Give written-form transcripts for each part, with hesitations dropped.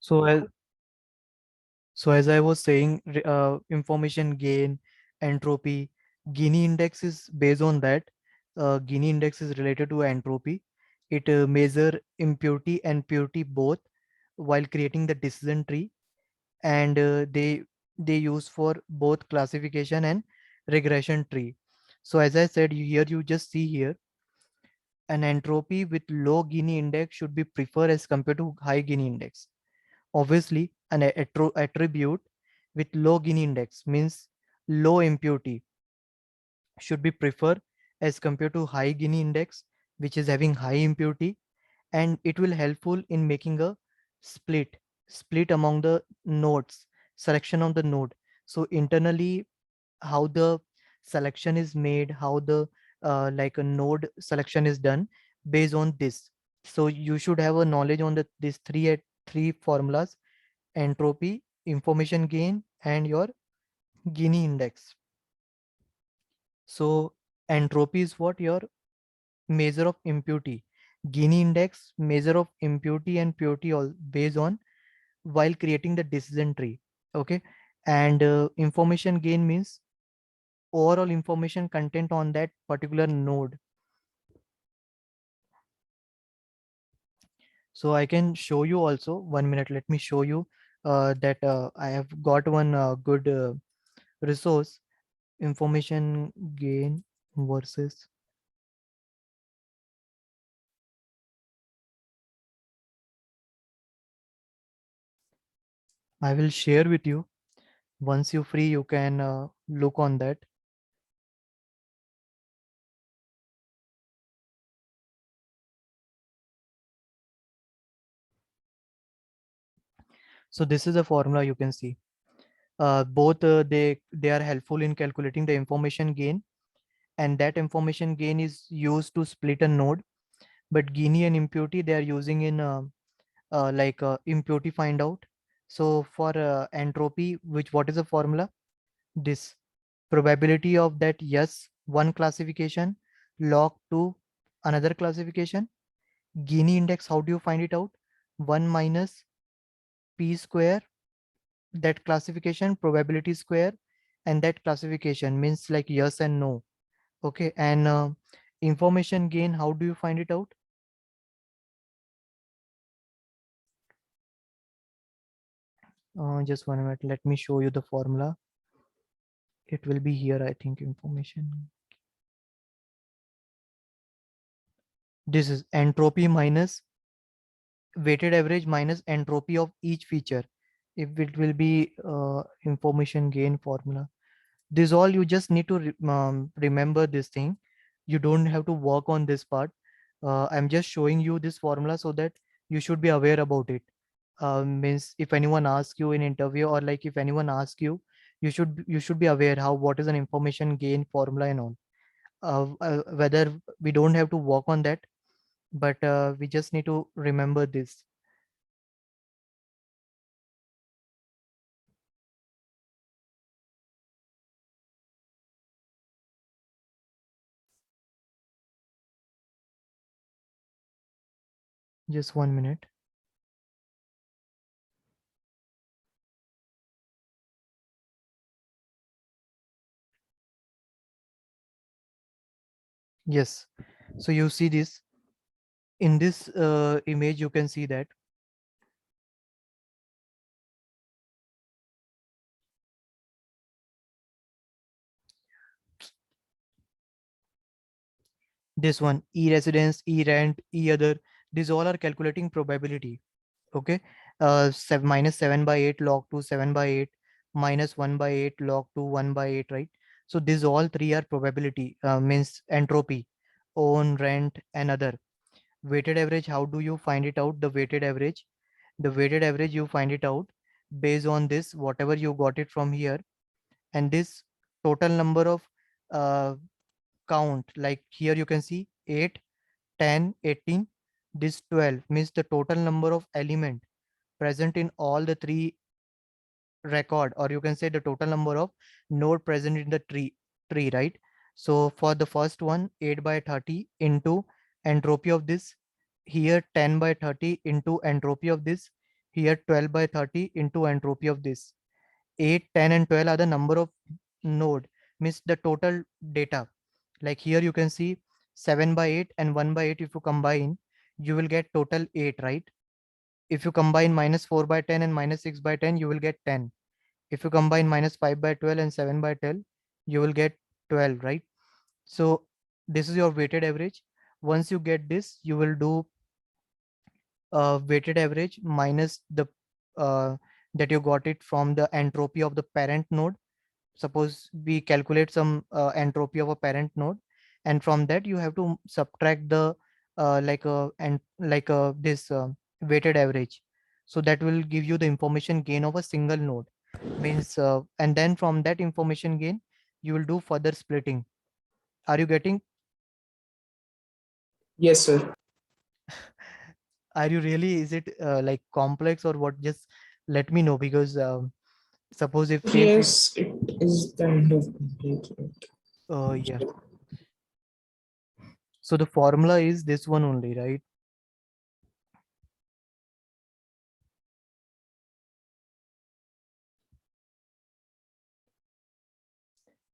So as I was saying, information gain, entropy, Gini index is based on that. Gini index is related to entropy. It measure impurity and purity both while creating the decision tree, and they use for both classification and regression tree. So as I said, here you just see here an entropy with low Gini index should be preferred as compared to high Gini index. Obviously, an attribute with low Gini index means low impurity should be preferred as compared to high Gini index, which is having high impurity, and it will helpful in making a split among the nodes, selection of the node. So internally, how the selection is made, how the like a node selection is done based on this. So you should have a knowledge on the these three formulas: entropy, information gain, and your Gini index. So entropy is what? Your measure of impurity. Gini index, measure of impurity and purity, all based on while creating the decision tree. Okay. And information gain means overall information content on that particular node. So I can show you also. 1 minute, let me show you that I have got one good resource: information gain versus. I will share with you. Once you free, you can look on that. So this is a formula you can see. Both they are helpful in calculating the information gain, and that information gain is used to split a node. But Gini and impurity they are using in impurity find out. So for entropy, which what is the formula? This probability of that yes one classification log to another classification. Gini index, how do you find it out? 1 minus p square, that classification probability square, and that classification means like yes and no. Okay. And information gain, how do you find it out? Just 1 minute, let me show you the formula. It will be here, I think. Information, this is entropy minus weighted average minus entropy of each feature. If it will be information gain formula, this all you just need to remember this thing. You don't have to work on this part. I'm just showing you this formula so that you should be aware about it. Means if anyone asks you in interview, or like if anyone asks you, you should be aware how what is an information gain formula and all. Whether we don't have to work on that, but we just need to remember this. Just 1 minute. Yes. So you see this in this image, you can see that this one, e-residence, e-rent, e-other, these all are calculating probability. Okay. 7 by 8 log to 7 by 8 minus 1 by 8 log to 1 by 8, right? So these all three are probability, means entropy, own, rent, and other. Weighted average, how do you find it out? The weighted average you find it out based on this whatever you got it from here, and this total number of uh, count, like here you can see 8, 10, 18. This 12 means the total number of element present in all the three record, or you can say the total number of node present in the tree, right? So for the first one, 8 by 30 into entropy of this, here 10 by 30 into entropy of this, Here 12 by 30 into entropy of this. 8, 10 and 12 are the number of node, means the total data. Like here you can see 7 by 8 and 1 by 8, if you combine, you will get total 8, right? If you combine minus 4 by 10 and minus 6 by 10, you will get 10. If you combine minus 5 by 12 and 7 by 12, you will get 12, right? So this is your weighted average. Once you get this, you will do weighted average minus the uh, that you got it from the entropy of the parent node. Suppose we calculate some entropy of a parent node, and from that you have to subtract the and this weighted average. So that will give you the information gain of a single node, means and then from that information gain you will do further splitting. Are you getting? Yes, sir. Are you really? Is it like complex or what? Just let me know, because suppose if it Yes, it is kind of complicated. yeah. So the formula is this one only, right?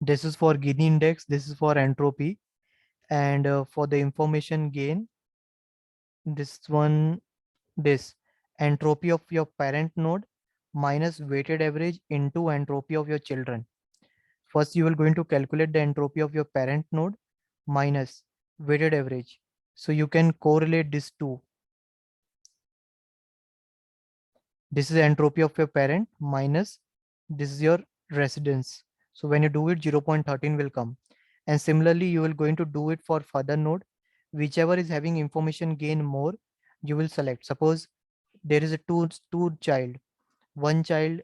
This is for Gini index, this is for entropy, and for the information gain, this one, this entropy of your parent node minus weighted average into entropy of your children. First, you will going to calculate the entropy of your parent node minus weighted average. So you can correlate these two. This is entropy of your parent minus this is your residence. So when you do it, 0.13 will come. And similarly, you will going to do it for further node. Whichever is having information gain more, you will select. Suppose there is a two child, one child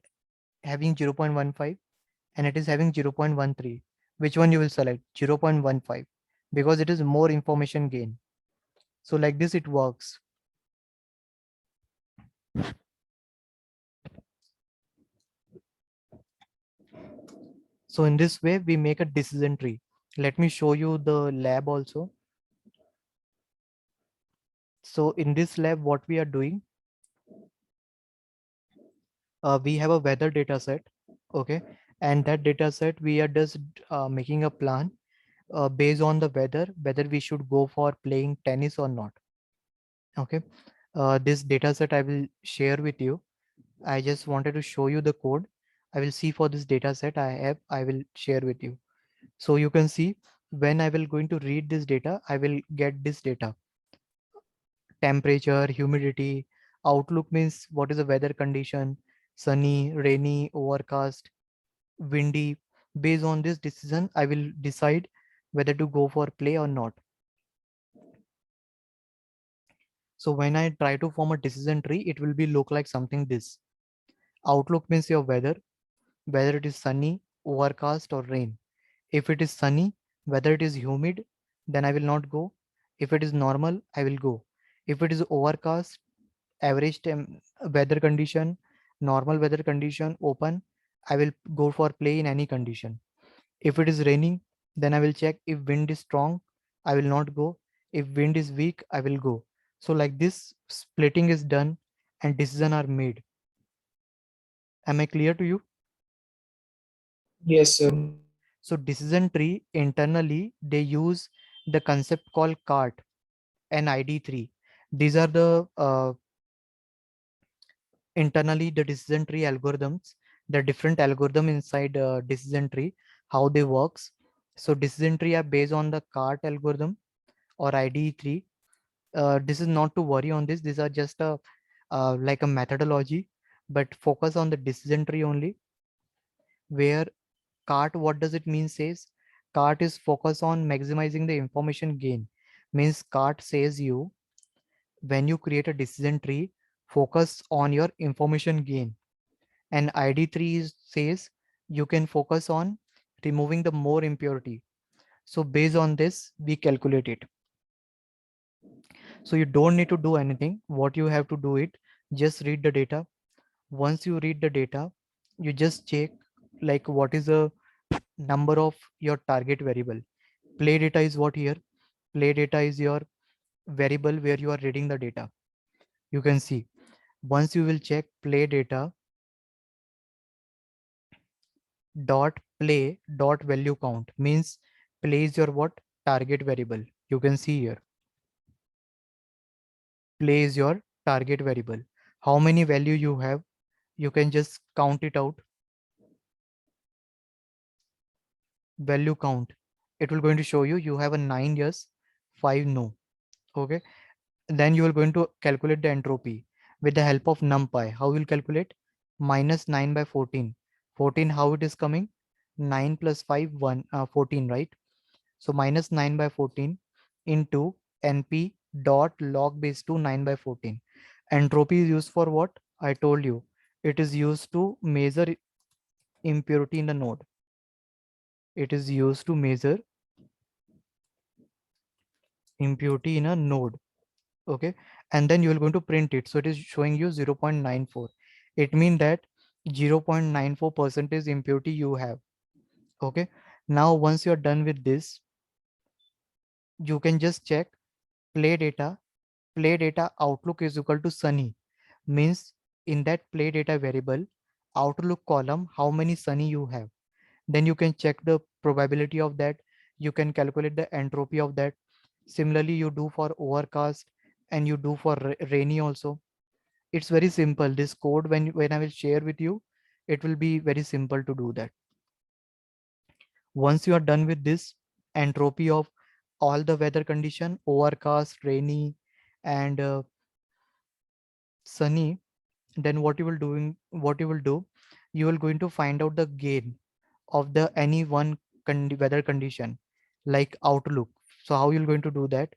having 0.15 and it is having 0.13. Which one you will select? 0.15, because it is more information gain. So like this it works. So in this way, we make a decision tree. Let me show you the lab also. So in this lab, what we are doing, we have a weather data set, okay? And that data set, we are just making a plan based on the weather, whether we should go for playing tennis or not, okay? This data set I will share with you. I just wanted to show you the code. I will see for this data set I will share with you. So you can see when I will going to read this data, I will get this data. Temperature, humidity, outlook means what is the weather condition, sunny, rainy, overcast, windy. Based on this decision, I will decide whether to go for play or not. So when I try to form a decision tree, it will be look like something this. Outlook means your weather, whether it is sunny, overcast or rain. If it is sunny, whether it is humid, then I will not go. If it is normal, I will go. If it is overcast, average weather condition, normal weather condition, open, I will go for play in any condition. If it is raining, then I will check if wind is strong, I will not go. If wind is weak, I will go. So like this, splitting is done and decision are made. Am I clear to you? Yes, sir. So decision tree internally, they use the concept called CART and ID3. These are the internally the decision tree algorithms, the different algorithm inside decision tree, how they works. So decision tree are based on the CART algorithm or ID3. This is not to worry on this. These are just a like a methodology, but focus on the decision tree only. Where CART, what does it mean says? CART is focus on maximizing the information gain. Means CART says you, when you create a decision tree, focus on your information gain. And ID3 says you can focus on removing the more impurity. So based on this, we calculate it. So you don't need to do anything. What you have to do it, just read the data. Once you read the data, you just check like what is the number of your target variable. Play data is what here? Play data is your variable where you are reading the data. You can see. Once you will check play data dot play dot value count, means play is your what? Target variable. You can see here, play is your target variable. How many value you have, you can just count it out. Value count, it will going to show you you have a 9 yes, 5 no. Okay, then you are going to calculate the entropy with the help of numpy. How will calculate? Minus 9 by 14. 14, how it is coming? 9 plus 5 1 14, right? So minus 9 by 14 into np dot log base to 9 by 14. Entropy is used for what? I told you, it is used to measure impurity in the node. It is used to measure impurity in a node. Okay, and then you will going to print it, so it is showing you 0.94. It means that 0.94% is impurity you have. Okay, now once you are done with this, you can just check play data. Play data outlook is equal to sunny, means in that play data variable outlook column how many sunny you have. Then you can check the probability of that. You can calculate the entropy of that. Similarly you do for overcast, and you do for rainy also. It's very simple. This code, when I will share with you, it will be very simple to do that. Once you are done with this entropy of all the weather condition, overcast, rainy, and sunny, then what you will do, you will going to find out the gain of the any one weather condition, like outlook. So how you're going to do that?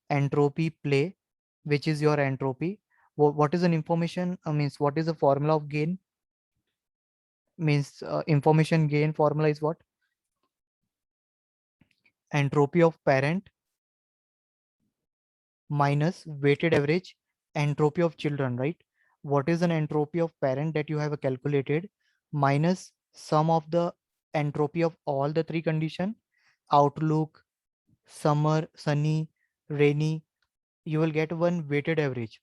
Entropy play, which is your entropy. What is an information, means what is the formula of gain? Means information gain formula is what? Entropy of parent minus weighted average entropy of children, right? What is an entropy of parent that you have calculated minus sum of the entropy of all the three condition: outlook, summer, sunny, rainy. You will get one weighted average.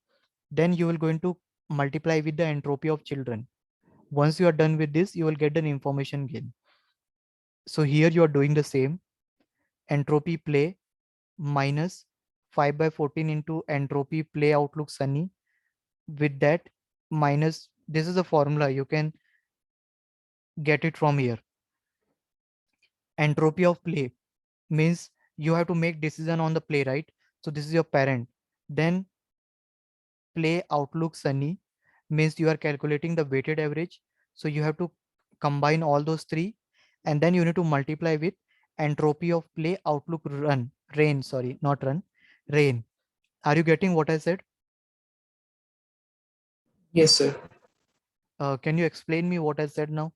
Then you will going to multiply with the entropy of children. Once you are done with this, you will get an information gain. So here you are doing the same. Entropy play minus 5 by 14 into entropy play outlook sunny. With that, minus, this is a formula, you can get it from here. Entropy of play means you have to make decision on the play, right? So this is your parent. Then play outlook sunny means you are calculating the weighted average. So you have to combine all those three, and then you need to multiply with entropy of play outlook rain, sorry, not run, rain. Are you getting what I said? Yes, sir. Can you explain me what I said now?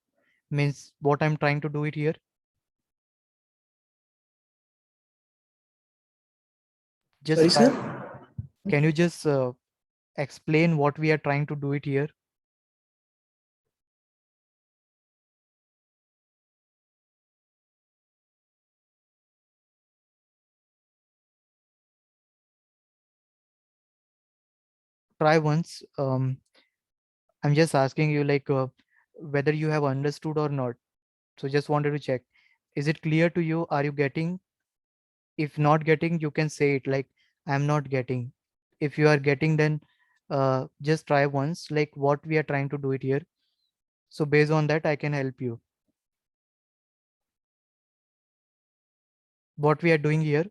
Means what I'm trying to do it here. Just Sorry, try. sir. Can you just explain what we are trying to do it here? Try once. I'm just asking you, like, whether you have understood or not. So just wanted to check. Is it clear to you? Are you getting? If not getting, you can say it like, I'm not getting. If you are getting, then just try once, like what we are trying to do it here. So based on that, I can help you. What we are doing here,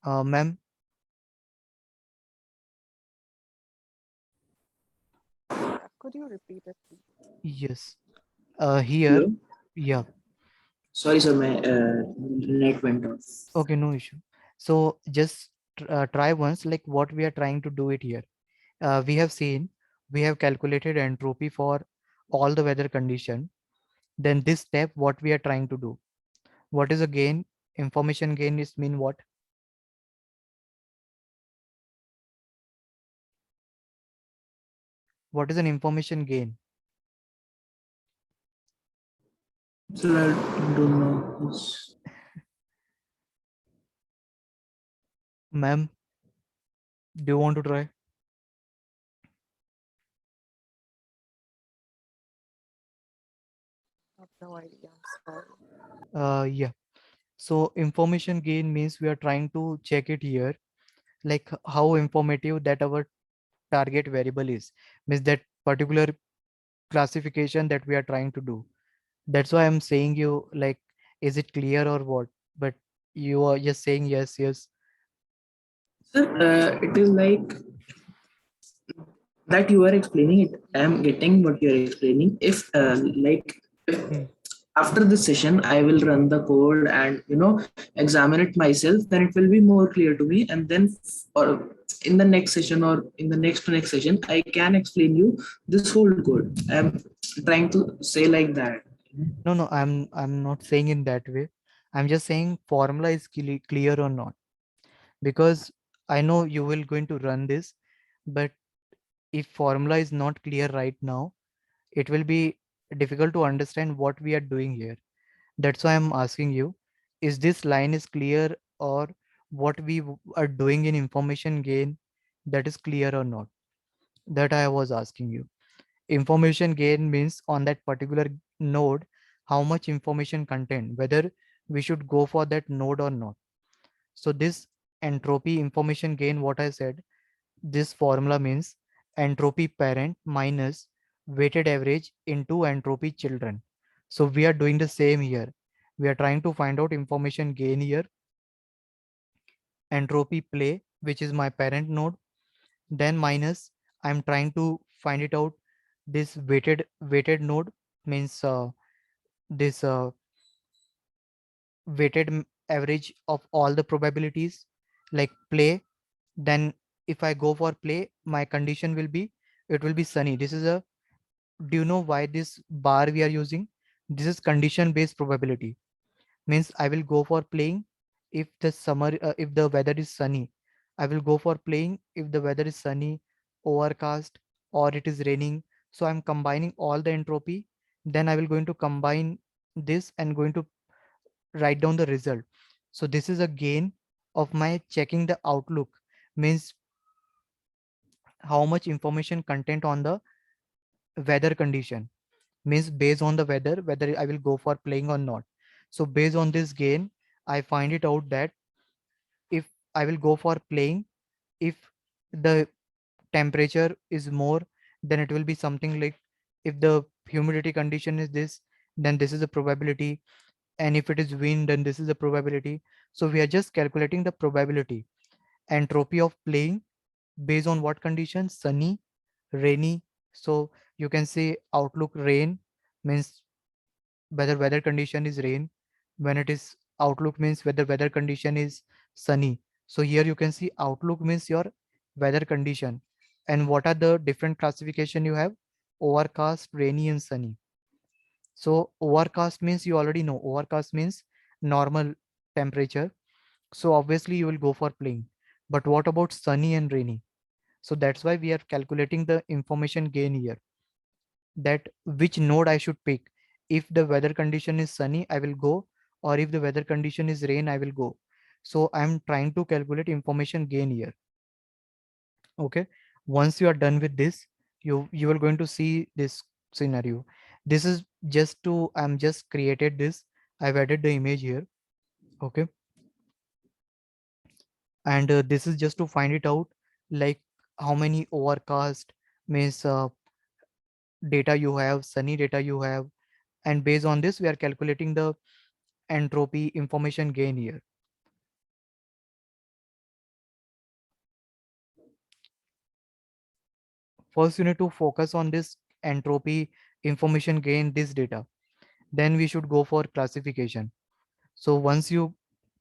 ma'am. Could you repeat it, please? Yes. Here, Hello. yeah. Sorry, sir. My net went off. Okay, no issue. So just try once, like what we are trying to do it here. We have seen, we have calculated entropy for all the weather condition. Then this step, what we are trying to do. What is a gain? Information gain is mean what? What is an information gain? Sir, I don't know. It's Ma'am, do you want to try? I have no idea. I'm sorry. Yeah. So information gain means we are trying to check it here, like how informative that our target variable is, means that particular classification that we are trying to do. That's why I'm saying you like, is it clear or what? But you are just saying yes, yes. Sir, it is like that you are explaining it. I am getting what you are explaining. If like if Hmm. after this session I will run the code and examine it myself, then it will be more clear to me. And then or in the next session or in the next session, I can explain you this whole code. I am trying to say like that. No, no, I'm not saying in that way. I'm just saying formula is clear or not, because I know you will going to run this, but if formula is not clear right now, it will be difficult to understand what we are doing here. That's why I'm asking you, is this line is clear, or what we are doing in information gain, that is clear or not? That I was asking you. Information gain means on that particular node, how much information content, whether we should go for that node or not. So this entropy information gain, what I said, this formula means entropy parent minus weighted average into entropy children. So we are doing the same here. We are trying to find out information gain here, entropy play, which is my parent node, then minus, I'm trying to find it out, this weighted node means this average of all the probabilities, like play. Then if I go for play, my condition will be, it will be sunny. This is a, do you know why this bar we are using? This is condition based probability, means I will go for playing if the if the weather is sunny. I will go for playing if the weather is sunny, overcast, or it is raining. So I'm combining all the entropy. Then I will going to combine this and going to write down the result. So this is a gain of my checking the outlook, means how much information content on the weather condition, means based on the weather whether I will go for playing or not. So based on this gain, I find it out that if I will go for playing, if the temperature is more, then it will be something like, if the humidity condition is this, then this is the probability, and if it is wind, then this is the probability. So we are just calculating the probability, entropy of playing, based on what condition, sunny, rainy. So you can say outlook rain, means whether weather condition is rain. When it is outlook means whether weather condition is sunny. So here you can see outlook means your weather condition. And what are the different classification you have? Overcast, rainy, and sunny. So overcast means, you already know, overcast means normal temperature. So obviously you will go for playing. But what about sunny and rainy? So that's why we are calculating the information gain here, that which node I should pick. If the weather condition is sunny, I will go, or if the weather condition is rain, I will go. So I'm trying to calculate information gain here. Okay. Once you are done with this, you are going to see this scenario. This is just to, I'm just created this. I've added the image here. Okay. And this is just to find it out, like how many overcast means data you have, sunny data you have, and based on this we are calculating the entropy information gain here. First you need to focus on this entropy information gain, this data, then we should go for classification. So once you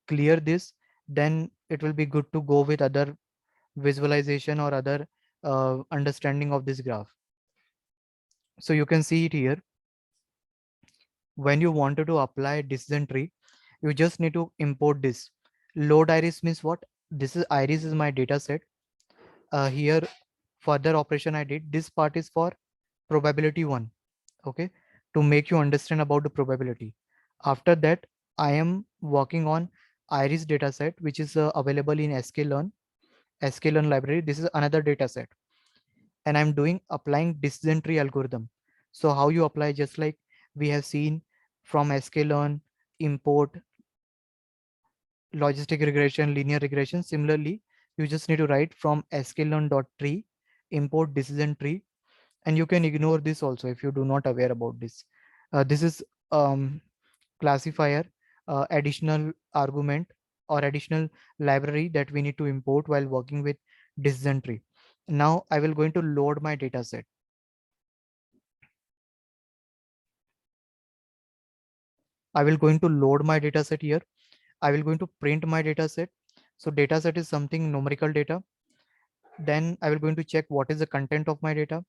clear this, then it will be good to go with other visualization or other understanding of this graph. So you can see it here. When you wanted to apply decision tree, you just need to import this. Load iris means what? This is iris is my data set. Here further operation I did, this part is for probability 1. Okay, to make you understand about the probability. After that, I am working on iris dataset, which is available in sklearn library. This is another dataset, and I'm doing applying decision tree algorithm. So how you apply, just like we have seen from sklearn, import, logistic regression, linear regression. Similarly, you just need to write from sklearn.tree, import decision tree, and you can ignore this also if you do not aware about this. This is classifier, additional argument or additional library that we need to import while working with decision tree. Now I will going to load my data set. I will going to load my data set here. I will going to print my data set. So data set is something numerical data. Then I will going to check what is the content of my data.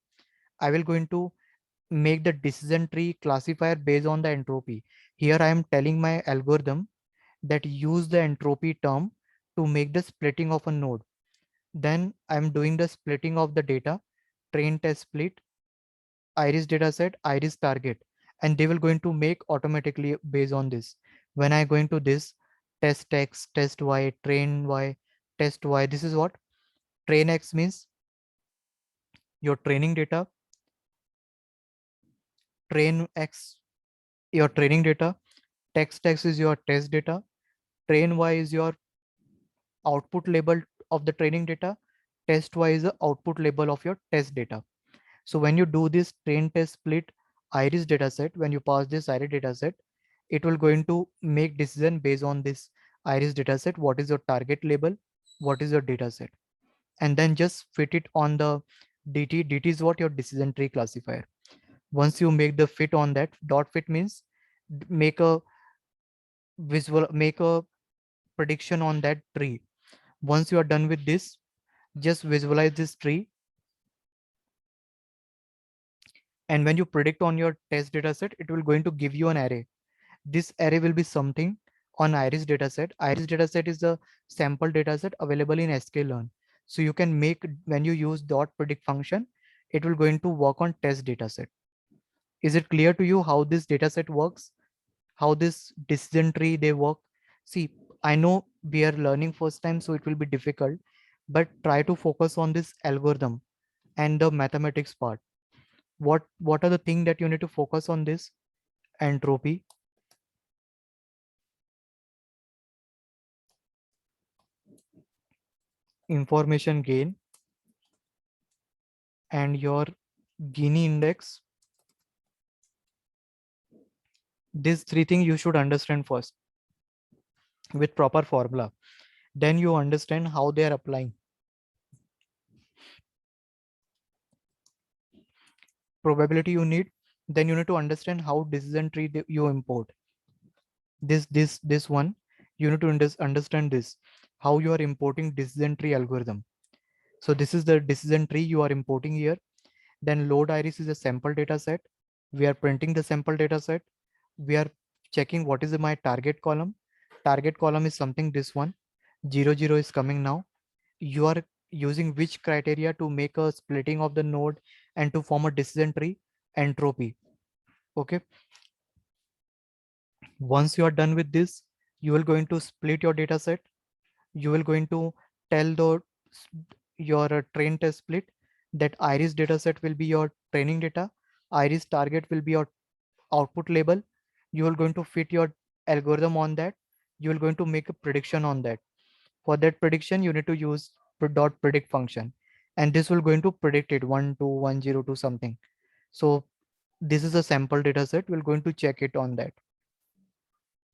I will going to make the decision tree classifier based on the entropy. Here I am telling my algorithm that use the entropy term to make the splitting of a node. Then I'm doing the splitting of the data, train test split, iris dataset, iris target, and they will going to make automatically based on this. When I go into this test x, test y, train y, test y, this is what train x means your training data, train x your training data, text x is your test data, train y is your output label of the training data, test y is the output label of your test data. So when you do this train test split iris dataset, when you pass this iris dataset, it will going to make decision based on this iris dataset. What is your target label? What is your dataset? And then just fit it on the DT. DT is what your decision tree classifier. Once you make the fit on that, dot fit means make a make a prediction on that tree. Once you are done with this, just visualize this tree, and when you predict on your test dataset, it will going to give you an array. This array will be something on iris dataset. Iris dataset is a sample dataset available in sklearn. So you can make, when you use dot predict function, it will going to work on test dataset. Is it clear to you how this dataset works, how this decision tree they work? See, I know we are learning first time, so it will be difficult, but try to focus on this algorithm and the mathematics part. What are the things that you need to focus on? This entropy, information gain, and your Gini index. These three things you should understand first with proper formula. Then you understand how they are applying. Probability you need. Then you need to understand how decision tree you import. This one, you need to understand this, how you are importing decision tree algorithm. So this is the decision tree you are importing here. Then load iris is a sample data set. We are printing the sample data set. We are checking what is my target column. Target column is something this one. 0, 0 is coming now. You are using which criteria to make a splitting of the node and to form a decision tree? Entropy. Okay. Once you are done with this, you will going to split your data set. You will going to tell the your train test split that iris dataset will be your training data, iris target will be your output label. You are going to fit your algorithm on that. You are going to make a prediction on that. For that prediction, you need to use dot predict function, and this will going to predict it 1 2 1 0 to something. So this is a sample data set. We're going to check it on that.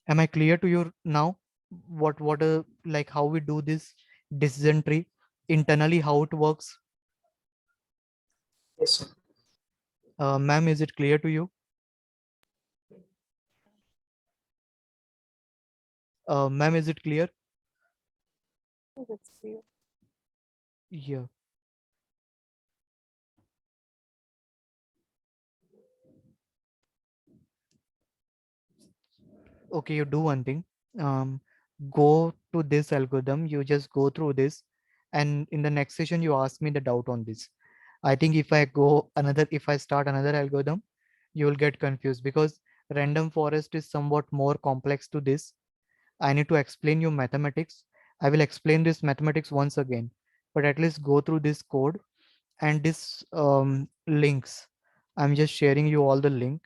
Am I clear to you now? What like how we do this decision tree internally, how it works? Yes, sir. Ma'am, is it clear to you? Ma'am, is it clear? That's clear. Yeah. Okay, you do one thing. Um, go to this algorithm. You just go through this, and in the next session, you ask me the doubt on this. I think if I start another algorithm, you will get confused because random forest is somewhat more complex to this. I need to explain you mathematics. I will explain this mathematics once again, but at least go through this code and this links. I'm just sharing you all the link.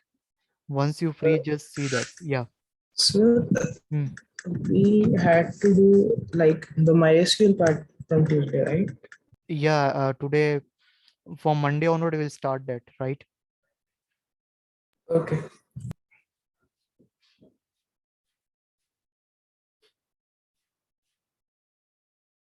Once you free, just see that. Yeah. So Hmm. we had to do like the MySQL part from Tuesday, right? Yeah. Today, from Monday onward, we'll start that, right? Okay.